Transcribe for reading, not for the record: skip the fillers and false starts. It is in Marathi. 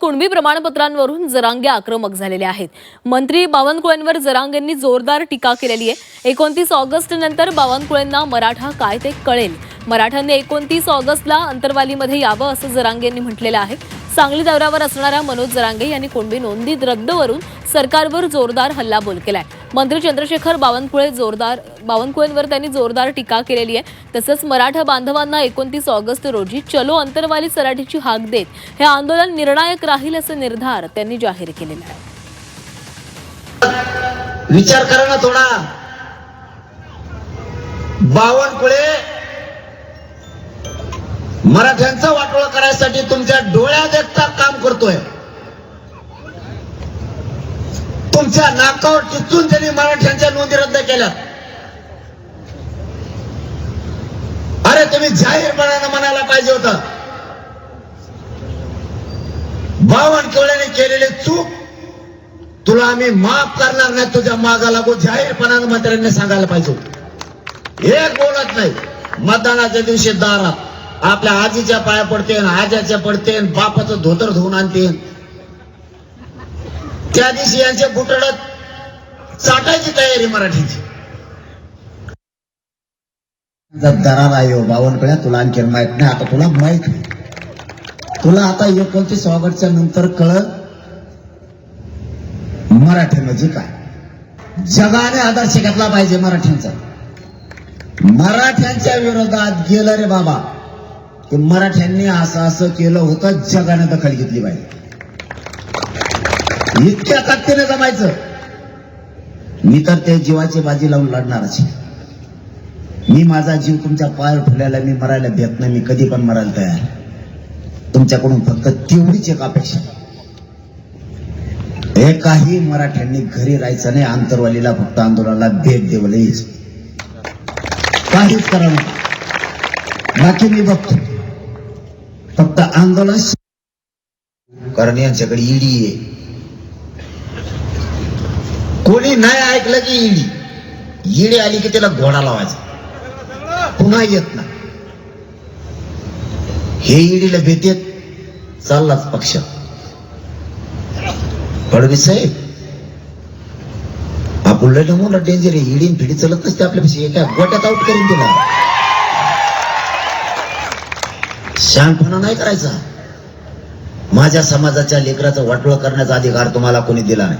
कुणबी प्रमाणपत्रांवरून जरांगे आक्रमक झालेले आहेत। मंत्री बावनकुळेंवर जरांगेंनी जोरदार टीका केलेली आहे। 29 ऑगस्ट नंतर बावनकुळेंना मराठा काय ते कळेल। मराठ्यांनी 29 ऑगस्टला अंतरवालीमध्ये यावं असं जरांगेंनी म्हटलेलं आहे। सांगली दौऱ्यावर असणाऱ्या मनोज जरांगे यांनी कुणबी नोंदी रद्दवरून सरकारवर जोरदार हल्लाबोल केलाय। मंत्री चंद्रशेखर बावनकुळेंवर त्यांनी जोरदार टीका केलेली आहे। तसंच मराठा बांधवांना 29 ऑगस्ट रोजी चलो अंतरवाली सराटीची हाक देत हे आंदोलन निर्णायक राहील असे निर्धार त्यांनी जाहीर केलेला आहे। विचार करा ना थोडा, बावनकुळे मराठ्यांचं वाटोळं करायसाठी तुमच्या डोळ्यात एकटा काम करतोय। तुमच्या नाकावर टिचून त्यांनी मराठ्यांच्या नोंदी रद्द केल्या। अरे तुम्ही जाहीरपणाने म्हणायला पाहिजे होतं, बावनकुळेने केलेली चूक तुला आम्ही माफ करणार नाही, तुझ्या मागा लागू जाहीरपणाने मंत्र्यांनी सांगायला पाहिजे। एक बोलत नाही, मतदानाच्या दिवशी दारात आपल्या आजीच्या पाया पडते, आज्याच्या पडते, बापाचं धोतर धुवून आणते। त्या दिवशी यांचे बुटडत चाटायची तयारी मराठीची। दरार आहे बावनकुळे, तुला आणखी माहित नाही। आता तुला माहित, तुला आता 29 ऑगस्टच्या नंतर कळत मराठी म्हणजे काय। जगाने आदर्श घेतला पाहिजे मराठ्यांचा। मराठ्यांच्या विरोधात गेलं रे बाबा, की मराठ्यांनी असं असं केलं होतं, जगाने दखल घेतली पाहिजे। इतक्या ताकदीने जमायचं। मी तर ते जीवाची बाजी लावून लढणारच। मी माझा जीव तुमच्या पायावर ठेवलेला, मी मरायला भेट नाही, मी कधी पण मरायला तयार। तुमच्याकडून फक्त तेवढीच एक अपेक्षा, एकाही मराठ्यांनी घरी राहायचं नाही, आंतरवालीला फक्त आंदोलनाला भेट देवलं, काहीच करा नका। बाकी मी बघतो, फक्त आंदोलन। कारण यांच्याकडे ईडी आहे, कोणी नाही ऐकलं की ईडी आली की त्याला घोडा लावायचा, पुन्हा येत ना। हे ईडीला भेटेत चाललाच पक्ष। फडणवीस साहेब आपण लय मोठा डेंजर आहे, ईडी फिडी चलत नसते आपल्यापाशी, एका गोट्यात आउट करून दिला। शहाणपणा नाही करायचा। माझ्या समाजाच्या लेकराचं वाटोळं करण्याचा अधिकार तुम्हाला कोणी दिला नाही।